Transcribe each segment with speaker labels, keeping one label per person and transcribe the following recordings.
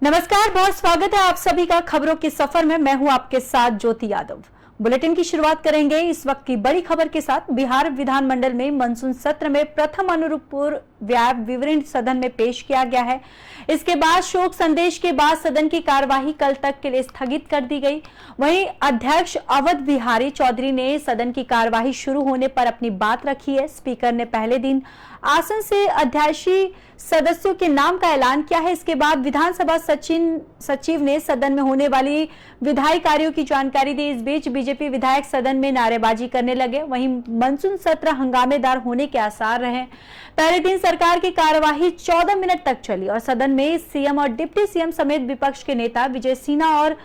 Speaker 1: नमस्कार, बहुत स्वागत है आप सभी का खबरों के सफर में। मैं हूं आपके साथ ज्योति यादव। बुलेटिन की शुरुआत करेंगे इस वक्त की बड़ी खबर के साथ। बिहार विधानमंडल में मानसून सत्र में प्रथम अनुपूरक व्यय विवरण सदन में पेश किया गया है। इसके बाद शोक संदेश के बाद सदन की कार्यवाही कल तक के लिए स्थगित कर दी गई। वहीं अध्यक्ष अवध बिहारी चौधरी ने सदन की कार्यवाही शुरू होने पर अपनी बात रखी है। स्पीकर ने पहले दिन आसन से अध्यादेशी सदस्यों के नाम का ऐलान किया है। इसके बाद विधानसभा सचिव ने सदन में होने वाली विधायी कार्यों की जानकारी दी। इस बीच बीजेपी विधायक सदन में नारेबाजी करने लगे। वहीं मानसून सत्र हंगामेदार होने के आसार रहे। पहले दिन सरकार की कार्यवाही 14 मिनट तक चली और सदन में सीएम और डिप्टी सीएम समेत विपक्ष के नेता विजय सिन्हा और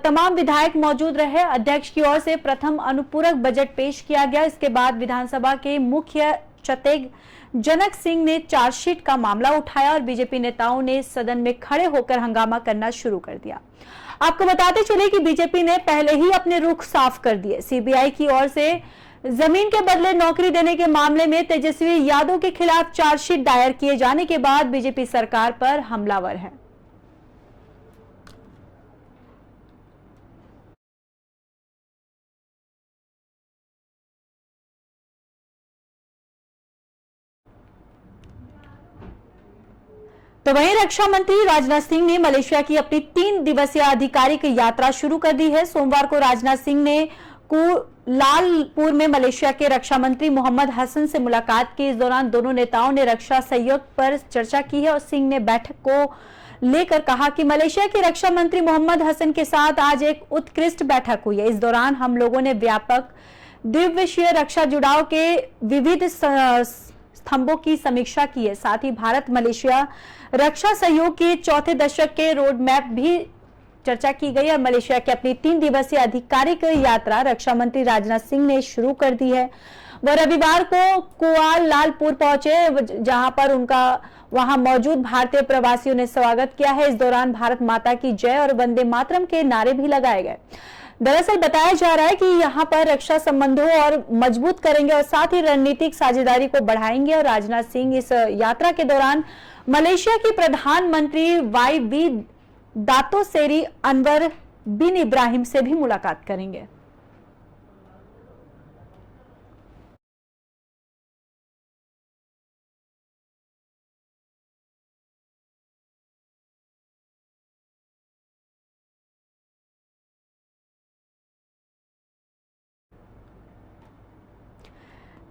Speaker 1: तमाम विधायक मौजूद रहे। अध्यक्ष की ओर से प्रथम अनुपूरक बजट पेश किया गया। इसके बाद विधानसभा के मुख्य चतेग जनक सिंह ने चार्जशीट का मामला उठाया और बीजेपी नेताओं ने सदन में खड़े होकर हंगामा करना शुरू कर दिया। आपको बताते चले कि बीजेपी ने पहले ही अपने रुख साफ कर दिए। सीबीआई की ओर से जमीन के बदले नौकरी देने के मामले में तेजस्वी यादव के खिलाफ चार्जशीट दायर किए जाने के बाद बीजेपी सरकार पर हमलावर है। तो वहीं रक्षा मंत्री राजनाथ सिंह ने मलेशिया की अपनी 3 दिवसीय आधिकारिक यात्रा शुरू कर दी है। सोमवार को राजनाथ सिंह ने कुआलालंपुर में मलेशिया के रक्षा मंत्री मोहम्मद हसन से मुलाकात की। इस दौरान दोनों नेताओं ने रक्षा सहयोग पर चर्चा की है और सिंह ने बैठक को लेकर कहा कि मलेशिया के रक्षा मंत्री मोहम्मद हसन के साथ आज एक उत्कृष्ट बैठक हुई है। इस दौरान हम लोगों ने व्यापक द्विपक्षीय रक्षा जुड़ाव के विविध स्तंभों की समीक्षा की है। साथ ही भारत मलेशिया रक्षा सहयोग के चौथे दशक के रोड मैप भी चर्चा की गई और मलेशिया की अपनी 3 दिवसीय आधिकारिक यात्रा रक्षा मंत्री राजनाथ सिंह ने शुरू कर दी है। वह रविवार को कुआलालंपुर पहुंचे, जहां पर उनका वहां मौजूद भारतीय प्रवासियों ने स्वागत किया है। इस दौरान भारत माता की जय और वंदे मातरम के नारे भी लगाए गए। दरअसल बताया जा रहा है कि यहाँ पर रक्षा संबंधों और मजबूत करेंगे और साथ ही रणनीतिक साझेदारी को बढ़ाएंगे। और राजनाथ सिंह इस यात्रा के दौरान मलेशिया की प्रधानमंत्री वाई दातो सेरी अनवर बिन इब्राहिम से भी मुलाकात करेंगे।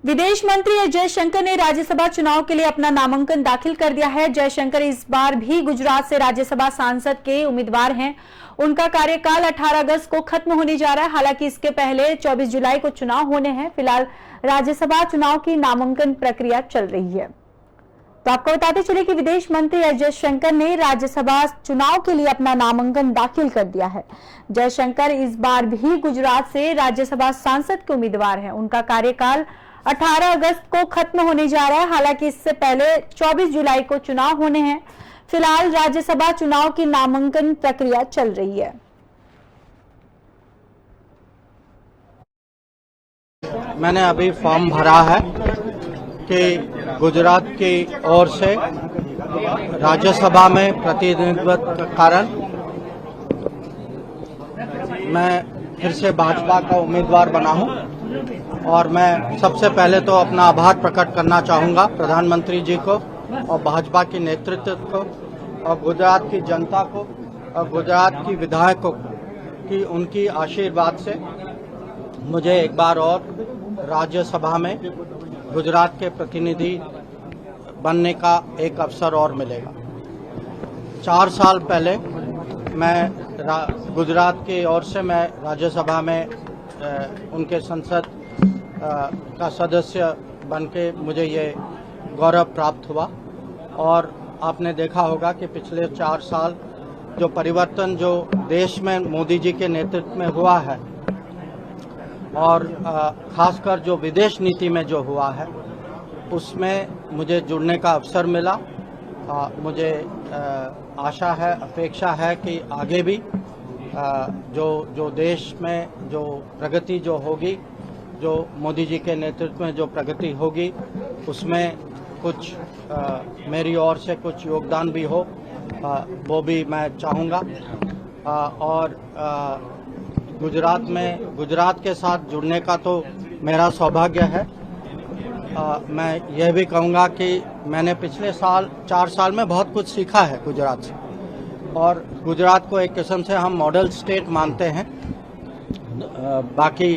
Speaker 1: विदेश मंत्री एस जयशंकर ने राज्यसभा चुनाव के लिए अपना नामांकन दाखिल कर दिया है। जयशंकर इस बार भी गुजरात से राज्यसभा सांसद के उम्मीदवार हैं। उनका कार्यकाल 18 अगस्त को खत्म होने जा रहा है। हालांकि इसके पहले 24 जुलाई को चुनाव होने हैं। फिलहाल राज्यसभा चुनाव की नामांकन प्रक्रिया चल रही है। तो आपको बताते चले कि विदेश मंत्री एस जयशंकर ने राज्यसभा चुनाव के लिए अपना नामांकन दाखिल कर दिया है। जयशंकर इस बार भी गुजरात से राज्यसभा सांसद के उम्मीदवार हैं। उनका कार्यकाल 18 अगस्त को खत्म होने जा रहा है। हालांकि इससे पहले 24 जुलाई को चुनाव होने हैं। फिलहाल राज्यसभा चुनाव की नामांकन प्रक्रिया चल रही है।
Speaker 2: मैंने अभी फॉर्म भरा है कि गुजरात की ओर से राज्यसभा में प्रतिनिधित्व के कारण मैं फिर से भाजपा का उम्मीदवार बना हूं। और मैं सबसे पहले तो अपना आभार प्रकट करना चाहूँगा प्रधानमंत्री जी को और भाजपा के नेतृत्व को और गुजरात की जनता को और गुजरात की विधायकों को कि उनकी आशीर्वाद से मुझे एक बार और राज्यसभा में गुजरात के प्रतिनिधि बनने का एक अवसर और मिलेगा। 4 साल पहले मैं गुजरात की ओर से मैं राज्यसभा में उनके संसद का सदस्य बनके मुझे ये गौरव प्राप्त हुआ। और आपने देखा होगा कि पिछले 4 साल जो परिवर्तन जो देश में मोदी जी के नेतृत्व में हुआ है और खासकर जो विदेश नीति में जो हुआ है उसमें मुझे जुड़ने का अवसर मिला। मुझे आशा है, अपेक्षा है कि आगे भी जो देश में जो प्रगति जो होगी, जो मोदी जी के नेतृत्व में जो प्रगति होगी उसमें कुछ मेरी ओर से कुछ योगदान भी हो वो भी मैं चाहूँगा। और गुजरात के साथ जुड़ने का तो मेरा सौभाग्य है। मैं यह भी कहूँगा कि मैंने पिछले 4 साल में बहुत कुछ सीखा है गुजरात से, और गुजरात को एक किस्म से हम मॉडल स्टेट मानते हैं। बाकी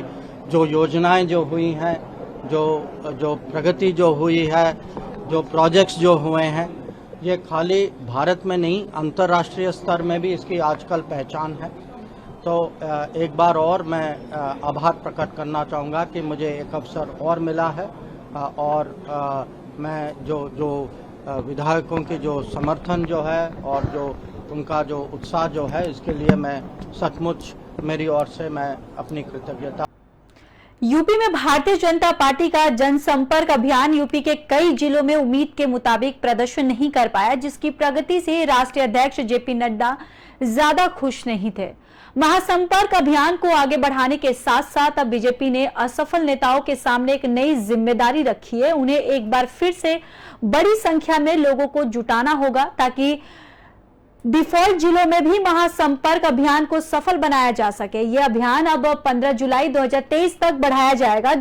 Speaker 2: जो योजनाएं जो हुई हैं, जो प्रगति जो हुई है, जो प्रोजेक्ट्स जो हुए हैं, ये खाली भारत में नहीं, अंतर्राष्ट्रीय स्तर में भी इसकी आजकल पहचान है। तो एक बार और मैं आभार प्रकट करना चाहूँगा कि मुझे एक अवसर और मिला है, और मैं जो विधायकों की जो समर्थन जो है और जो उनका जो उत्साह जो है, इसके लिए मैं सचमुच मेरी ओर से मैं अपनी कृतज्ञता।
Speaker 1: यूपी में भारतीय जनता पार्टी का जनसंपर्क अभियान यूपी के कई जिलों में उम्मीद के मुताबिक प्रदर्शन नहीं कर पाया, जिसकी प्रगति से राष्ट्रीय अध्यक्ष जेपी नड्डा ज्यादा खुश नहीं थे। महासंपर्क अभियान को आगे बढ़ाने के साथ साथ अब बीजेपी ने असफल नेताओं के सामने एक नई जिम्मेदारी रखी है। उन्हें एक बार फिर से बड़ी संख्या में लोगों को जुटाना होगा ताकि डिफॉल्ट जिलों में भी महासंपर्क अभियान को सफल बनाया जा सके। यह अभियान अब 15 जुलाई 2023 तक बढ़ाया जाएगा।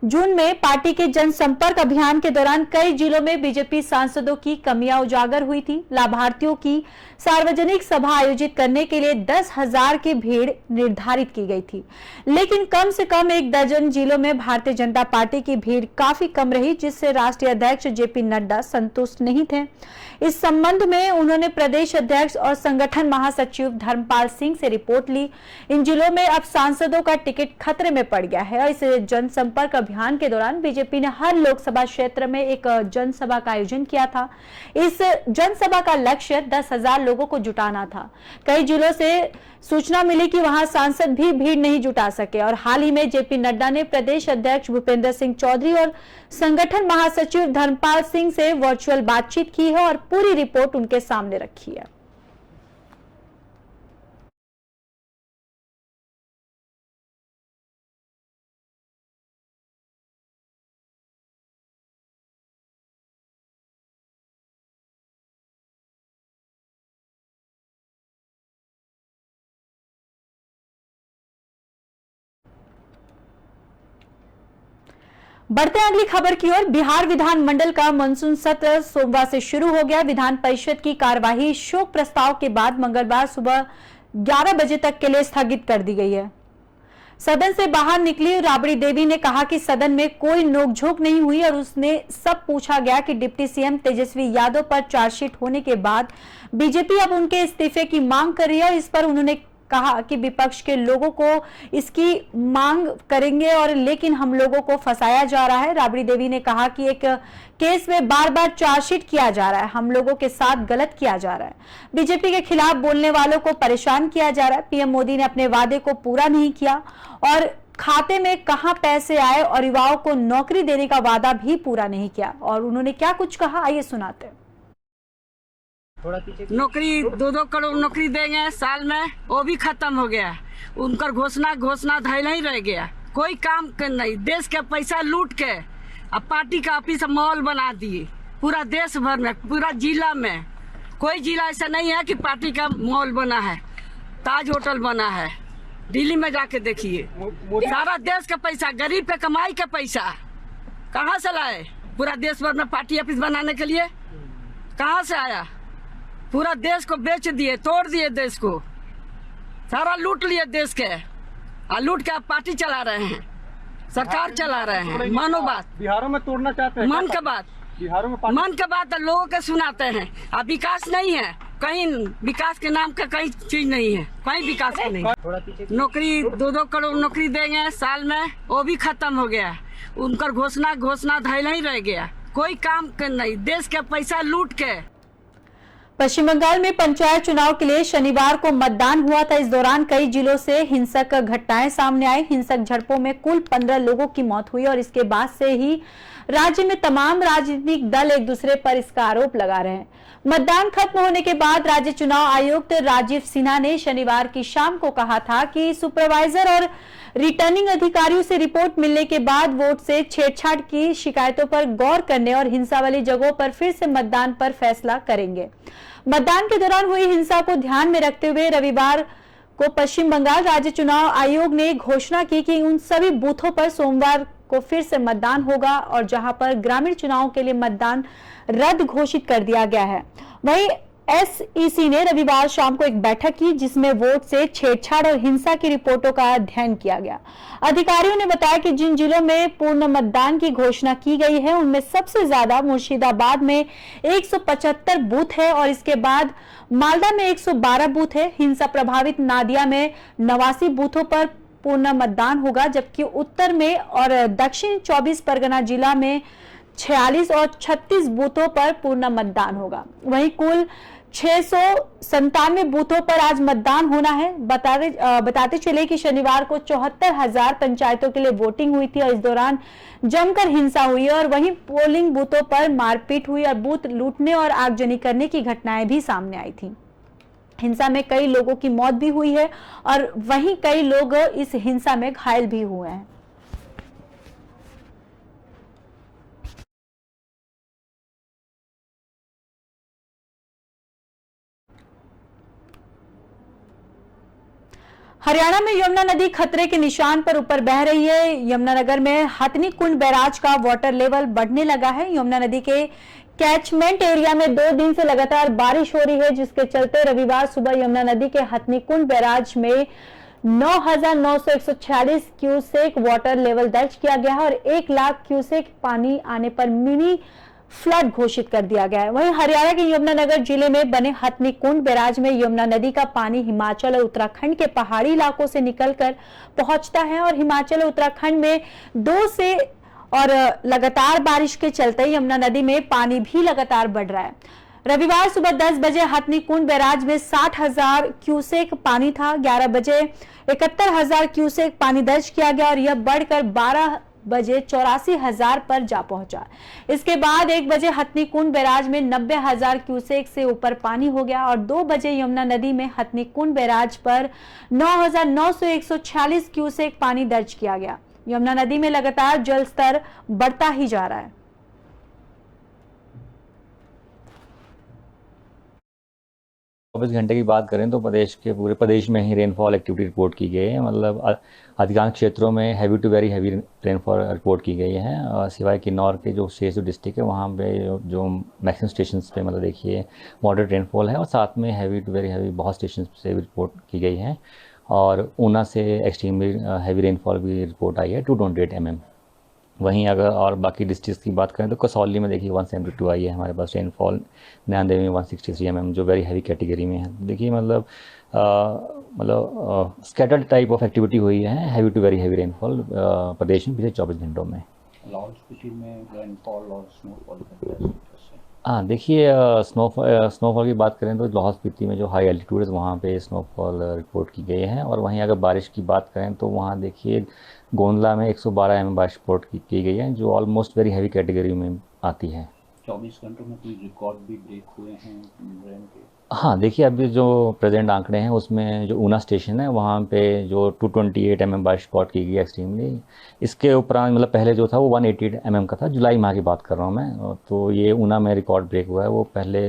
Speaker 1: जून में पार्टी के जनसंपर्क अभियान के दौरान कई जिलों में बीजेपी सांसदों की कमियां उजागर हुई थी। लाभार्थियों की सार्वजनिक सभा आयोजित करने के लिए 10,000 की भीड़ निर्धारित की गई थी, लेकिन कम से कम 1 दर्जन जिलों में भारतीय जनता पार्टी की भीड़ काफी कम रही, जिससे राष्ट्रीय अध्यक्ष जेपी नड्डा संतुष्ट नहीं थे। इस संबंध में उन्होंने प्रदेश अध्यक्ष और संगठन महासचिव धर्मपाल सिंह से रिपोर्ट ली। इन जिलों में अब सांसदों का टिकट खतरे में पड़ गया है। इस जनसंपर्क अभियान के दौरान बीजेपी ने हर लोकसभा क्षेत्र में एक जनसभा का आयोजन किया था। इस जनसभा का लक्ष्य 10,000 लोगों को जुटाना था। कई जिलों से सूचना मिली कि वहां सांसद भी भीड़ नहीं जुटा सके, और हाल ही में जेपी नड्डा ने प्रदेश अध्यक्ष भूपेंद्र सिंह चौधरी और संगठन महासचिव धर्मपाल सिंह से वर्चुअल बातचीत की है और पूरी रिपोर्ट उनके सामने रखी है। बढ़ते हैं अगली खबर की ओर। बिहार विधानमंडल का मानसून सत्र सोमवार से शुरू हो गया। विधान परिषद की कार्यवाही शोक प्रस्ताव के बाद मंगलवार सुबह 11 बजे तक के लिए स्थगित कर दी गई है। सदन से बाहर निकली राबड़ी देवी ने कहा कि सदन में कोई नोकझोंक नहीं हुई और उसने सब पूछा गया कि डिप्टी सीएम तेजस्वी यादव पर चार्जशीट होने के बाद बीजेपी अब उनके इस्तीफे की मांग कर रही है, और इस पर उन्होंने कहा कि विपक्ष के लोगों को इसकी मांग करेंगे और लेकिन हम लोगों को फंसाया जा रहा है। राबड़ी देवी ने कहा कि एक केस में बार बार चार्जशीट किया जा रहा है, हम लोगों के साथ गलत किया जा रहा है, बीजेपी के खिलाफ बोलने वालों को परेशान किया जा रहा है। पीएम मोदी ने अपने वादे को पूरा नहीं किया और खाते में कहां पैसे आए और युवाओं को नौकरी देने का वादा भी पूरा नहीं किया। और उन्होंने क्या कुछ कहा, आइए सुनाते हैं।
Speaker 3: नौकरी 2-2 करोड़ नौकरी देंगे साल में, वो भी खत्म हो गया। उनका घोषणा धैल ही रह गया, कोई काम नहीं। देश के पैसा लूट के अब पार्टी का ऑफिस मॉल बना दिए पूरा देश भर में, पूरा जिला में। कोई जिला ऐसा नहीं है कि पार्टी का मॉल बना है, ताज होटल बना है। दिल्ली में जाके देखिए, सारा देश का पैसा, गरीब के कमाई का पैसा कहाँ से लाए? पूरा देश भर में पार्टी ऑफिस बनाने के लिए कहाँ से आया? पूरा देश को बेच दिए, तोड़ दिए देश को, सारा लूट लिए देश के। लूट के आप पार्टी चला रहे हैं, सरकार चला रहे हैं। मानो बात
Speaker 4: बिहारों में तोड़ना चाहते हैं,
Speaker 3: मन का बात,
Speaker 4: बिहारों में
Speaker 3: मन का बात लोगों के सुनाते हैं। अब विकास नहीं है कहीं, विकास के नाम का कहीं चीज नहीं है, कहीं विकास का नहीं। नौकरी 2-2 करोड़ नौकरी देंगे साल में, वो भी खत्म हो गया। उनका घोषणा धैल ही रह गया, कोई काम नहीं। देश के पैसा लूट के।
Speaker 1: पश्चिम बंगाल में पंचायत चुनाव के लिए शनिवार को मतदान हुआ था। इस दौरान कई जिलों से हिंसक घटनाएं सामने आई। हिंसक झड़पों में कुल 15 लोगों की मौत हुई और इसके बाद से ही राज्य में तमाम राजनीतिक दल एक दूसरे पर इसका आरोप लगा रहे हैं। मतदान खत्म होने के बाद राज्य चुनाव आयुक्त राजीव सिन्हा ने शनिवार की शाम को कहा था कि सुपरवाइजर और रिटर्निंग अधिकारियों से रिपोर्ट मिलने के बाद वोट से छेड़छाड़ की शिकायतों पर गौर करने और हिंसा वाली जगहों पर फिर से मतदान पर फैसला करेंगे। मतदान के दौरान हुई हिंसा को ध्यान में रखते हुए रविवार को पश्चिम बंगाल राज्य चुनाव आयोग ने घोषणा की कि उन सभी बूथों पर सोमवार को फिर से मतदान होगा और जहां पर ग्रामीण चुनाव के लिए मतदान रद्द घोषित कर दिया गया है। वहीं एसईसी ने रविवार शाम को एक बैठक की जिसमें वोट से छेड़छाड़ और हिंसा की रिपोर्टों का अध्ययन किया गया। अधिकारियों ने बताया कि जिन जिलों में पूर्ण मतदान की घोषणा की गई है उनमें सबसे ज्यादा मुर्शिदाबाद में 175 बूथ है और इसके बाद मालदा में 112 बूथ है। हिंसा प्रभावित नादिया में 89 बूथों पर पूर्ण मतदान होगा, जबकि उत्तर में और दक्षिण 24 परगना जिला में 46 और 36 बूथों पर पूर्ण मतदान होगा। वहीं कुल 697 बूथों पर आज मतदान होना है। बताते चले कि शनिवार को 74,000 पंचायतों के लिए वोटिंग हुई थी और इस दौरान जमकर हिंसा हुई और वहीं पोलिंग बूथों पर मारपीट हुई और बूथ लूटने और आगजनी करने की घटनाएं भी सामने आई थी। हिंसा में कई लोगों की मौत भी हुई है और वहीं कई लोग इस हिंसा में घायल भी हुए हैं। हरियाणा में यमुना नदी खतरे के निशान पर ऊपर बह रही है। यमुनानगर में हथनी कुंड बैराज का वाटर लेवल बढ़ने लगा है। यमुना नदी के कैचमेंट एरिया में 2 दिन से लगातार बारिश हो रही है, जिसके चलते रविवार सुबह यमुना नदी के हथनी कुंड बैराज में 9,946 क्यूसेक वाटर लेवल दर्ज किया गया है और 1 लाख क्यूसेक पानी आने पर मिनी फ्लड घोषित कर दिया गया है। वहीं हरियाणा के यमुनानगर जिले में बने हथनी कुंड बैराज में यमुना नदी का पानी हिमाचल और उत्तराखंड के पहाड़ी इलाकों से निकलकर पहुंचता है और हिमाचल और उत्तराखंड में 2 से और लगातार बारिश के चलते यमुना नदी में पानी भी लगातार बढ़ रहा है। रविवार सुबह 10 बजे हथनी कुंड बैराज में 60,000 क्यूसेक पानी था। 11 बजे 71,000 क्यूसेक पानी दर्ज किया गया और यह बढ़कर 12 बजे 84,000 पर जा पहुंचा। इसके बाद 1 बजे हथनी कुंड बैराज में 90,000 क्यूसेक से ऊपर पानी हो गया और 2 बजे यमुना नदी में हथनी कुंड बैराज पर 9,946 क्यूसेक पानी दर्ज किया गया। यमुना नदी में लगातार जल स्तर बढ़ता ही जा रहा है।
Speaker 5: चौबीस घंटे की बात करें तो पूरे प्रदेश में ही रेनफॉल एक्टिविटी रिपोर्ट की गई है। मतलब अधिकांश क्षेत्रों में heavy to very heavy rainfall report की गई है। सिवाय किन्नौर के जो शेष डिस्ट्रिक्ट है वहाँ पे जो मैक्सिमम स्टेशन पे मतलब देखिए मॉडरेट रेनफॉल है और साथ में हैवी टू वेरी हैवी बहुत स्टेशन से भी रिपोर्ट की गई है और ऊना से एक्सट्रीमली हैवी रेनफॉल भी रिपोर्ट आई है 228 mm। वहीं अगर और बाकी डिस्ट्रिक्ट की बात करें तो कसौली में देखिए 172 आई है हमारे पास रेनफॉल। नंदेड़ में 163 mm जो वेरी हैवी कैटेगरी में है। देखिए मतलब स्कैटर्ड टाइप ऑफ एक्टिविटी हुई है heavy to very heavy rainfall प्रदेश में पिछले 24 घंटों में।
Speaker 4: लाहौल स्पीति में रेनफॉल और स्नोफॉल
Speaker 5: हाँ देखिए स्नोफॉल की बात करें तो लाहौल स्पीति में जो हाई एल्टीट्यूड है वहाँ पे स्नोफॉल रिपोर्ट की गई है और वहीं अगर बारिश की बात करें तो वहाँ देखिए गोंदला में 112 mm बारिश रिपोर्ट की गई है जो ऑलमोस्ट वेरी हैवी कैटेगरी में आती है।
Speaker 4: 24 घंटों में कोई रिकॉर्ड भी ब्रेक हुए हैं रेन के?
Speaker 5: हाँ देखिए अभी जो प्रेजेंट आंकड़े हैं उसमें जो ऊना स्टेशन है वहाँ पे जो 228 mm बारिश रिकॉर्ड की गई एक्सट्रीमली। इसके उपरांत मतलब पहले जो था वो 188 mm का था, जुलाई माह की बात कर रहा हूँ मैं। तो ये ऊना में रिकॉर्ड ब्रेक हुआ है, वो पहले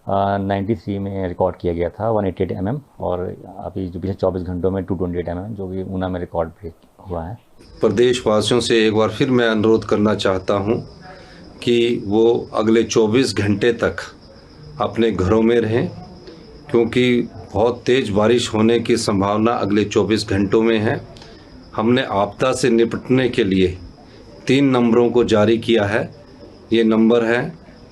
Speaker 5: 93 में रिकॉर्ड किया गया था 188 mm और अभी जो पिछले 24 घंटों में 228 mm जो कि ऊना में रिकॉर्ड ब्रेक हुआ है।
Speaker 6: प्रदेशवासियों से एक बार फिर मैं अनुरोध करना चाहता हूँ कि वो अगले 24 घंटे तक अपने घरों में रहें क्योंकि बहुत तेज़ बारिश होने की संभावना अगले 24 घंटों में है। हमने आपदा से निपटने के लिए 3 नंबरों को जारी किया है। ये नंबर है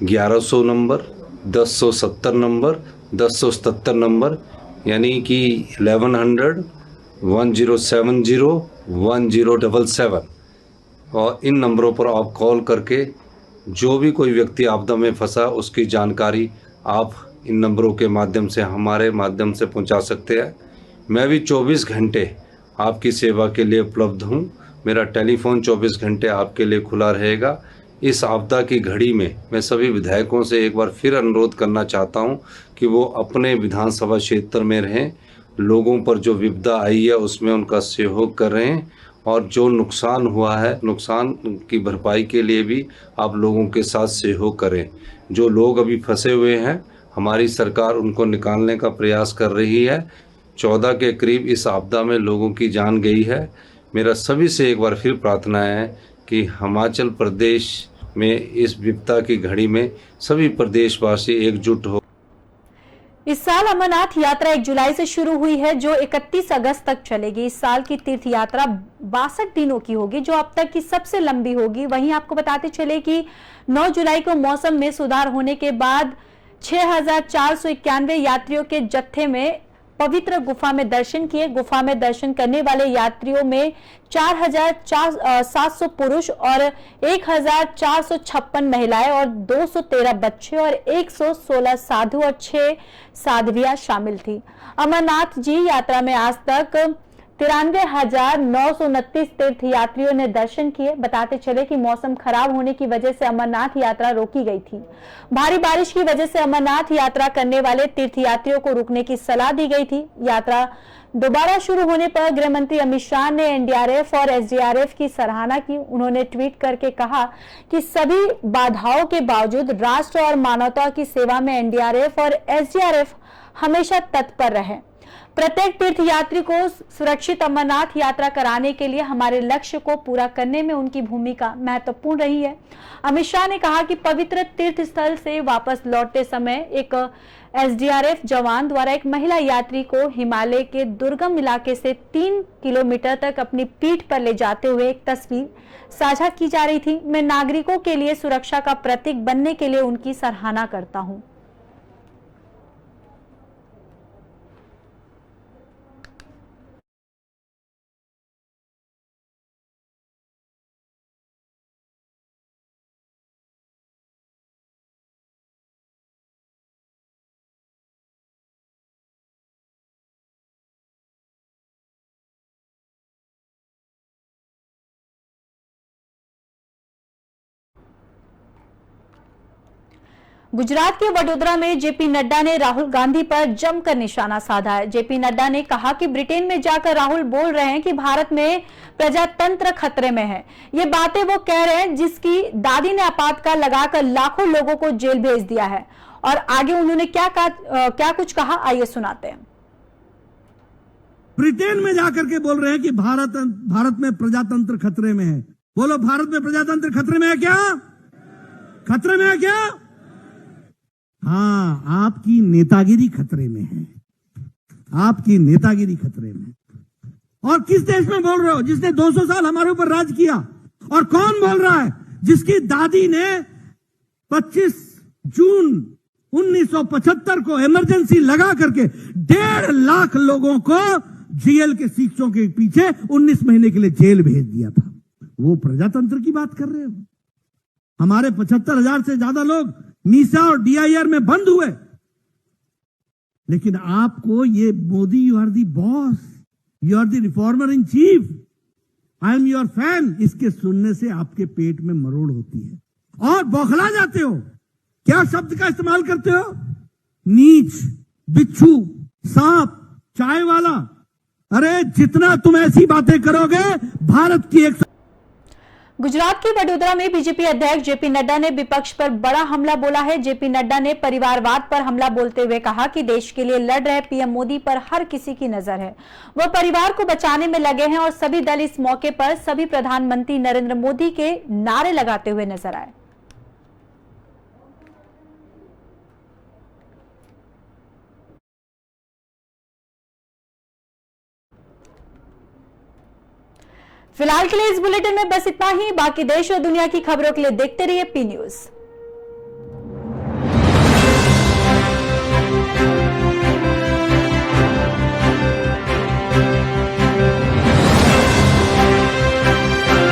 Speaker 6: 1100 नंबर, 1070 नंबर, 1077 नंबर, यानी कि 1100, 1070, 1077 और इन नंबरों पर आप कॉल करके जो भी कोई व्यक्ति आपदा में फंसा उसकी जानकारी आप इन नंबरों के माध्यम से हमारे माध्यम से पहुंचा सकते हैं। मैं भी 24 घंटे आपकी सेवा के लिए उपलब्ध हूं। मेरा टेलीफोन 24 घंटे आपके लिए खुला रहेगा। इस आपदा की घड़ी में मैं सभी विधायकों से एक बार फिर अनुरोध करना चाहता हूं कि वो अपने विधानसभा क्षेत्र में रहें, लोगों पर जो विपदा आई है उसमें उनका सहयोग कर रहे हैं और जो नुकसान हुआ है नुकसान की भरपाई के लिए भी आप लोगों के साथ सहयोग करें। जो लोग अभी फंसे हुए हैं हमारी सरकार उनको निकालने का प्रयास कर रही है। 14 के करीब इस आपदा में लोगों की जान गई है। मेरा सभी से एक बार फिर प्रार्थना है कि हिमाचल प्रदेश में इस विपदा की घड़ी में सभी प्रदेशवासी एकजुट हो।
Speaker 1: इस साल अमरनाथ यात्रा 1 जुलाई से शुरू हुई है जो 31 अगस्त तक चलेगी। इस साल की तीर्थ यात्रा 62 दिनों की होगी जो अब तक की सबसे लंबी होगी। वहीं आपको बताते चले कि 9 जुलाई को मौसम में सुधार होने के बाद 6,491 यात्रियों के जत्थे में पवित्र गुफा में दर्शन किए। गुफा में दर्शन करने वाले यात्रियों में 4,700 पुरुष और 1,456 महिलाएं और 213 बच्चे और 116 साधु और 6 साध्वियां शामिल थी। अमरनाथ जी यात्रा में आज तक 93,929 तीर्थ यात्रियों ने दर्शन किए। बताते चले कि मौसम खराब होने की वजह से अमरनाथ यात्रा रोकी गई थी। भारी बारिश की वजह से अमरनाथ यात्रा करने वाले तीर्थ यात्रियों को रुकने की सलाह दी गई थी। यात्रा दोबारा शुरू होने पर गृह मंत्री अमित शाह ने एनडीआरएफ और एसडीआरएफ की सराहना की। उन्होंने ट्वीट करके कहा कि सभी बाधाओं के बावजूद राष्ट्र और मानवता की सेवा में एनडीआरएफ और एसडीआरएफ हमेशा तत्पर रहे। प्रत्येक तीर्थ यात्री को सुरक्षित अमरनाथ यात्रा कराने के लिए हमारे लक्ष्य को पूरा करने में उनकी भूमिका महत्वपूर्ण रही है। अमित शाह ने कहा कि पवित्र तीर्थ स्थल से वापस लौटते समय एक एसडीआरएफ जवान द्वारा एक महिला यात्री को हिमालय के दुर्गम इलाके से 3 किलोमीटर तक अपनी पीठ पर ले जाते हुए एक तस्वीर साझा की जा रही थी। मैं नागरिकों के लिए सुरक्षा का प्रतीक बनने के लिए उनकी सराहना करता हूं। गुजरात के वडोदरा में जेपी नड्डा ने राहुल गांधी पर जमकर निशाना साधा है। जेपी नड्डा ने कहा कि ब्रिटेन में जाकर राहुल बोल रहे हैं कि भारत में प्रजातंत्र खतरे में है। ये बातें वो कह रहे हैं जिसकी दादी ने आपातकाल लगाकर लाखों लोगों को जेल भेज दिया है। और आगे उन्होंने क्या कुछ कहा, आइए सुनाते हैं।
Speaker 7: ब्रिटेन में जाकर के बोल रहे हैं कि भारत में प्रजातंत्र खतरे में है। बोलो, भारत में प्रजातंत्र खतरे में है क्या? खतरे में है क्या? हाँ, आपकी नेतागिरी खतरे में है। आपकी नेतागिरी खतरे में। और किस देश में बोल रहे हो जिसने 200 साल हमारे ऊपर राज किया? और कौन बोल रहा है जिसकी दादी ने 25 जून 1975 को इमरजेंसी लगा करके 1.5 लाख लोगों को जेल के शिक्षों के पीछे 19 महीने के लिए जेल भेज दिया था? वो प्रजातंत्र की बात कर रहे हो? हमारे 75,000 से ज्यादा लोग मीसा और डीआईआर में बंद हुए। लेकिन आपको ये Modi, you are the boss, you are the reformer in chief, I am your fan, इसके सुनने से आपके पेट में मरोड़ होती है और बौखला जाते हो। क्या शब्द का इस्तेमाल करते हो? नीच, बिच्छू, सांप, चाय वाला। अरे जितना तुम ऐसी बातें करोगे, भारत की एक
Speaker 1: गुजरात के वडोदरा में बीजेपी अध्यक्ष जेपी नड्डा ने विपक्ष पर बड़ा हमला बोला है। जेपी नड्डा ने परिवारवाद पर हमला बोलते हुए कहा कि देश के लिए लड़ रहे पीएम मोदी पर हर किसी की नजर है। वह परिवार को बचाने में लगे हैं और सभी दल इस मौके पर सभी प्रधानमंत्री नरेंद्र मोदी के नारे लगाते हुए नजर आए। फिलहाल के लिए इस बुलेटिन में बस इतना ही। बाकी देश और दुनिया की खबरों के लिए देखते रहिए पी न्यूज।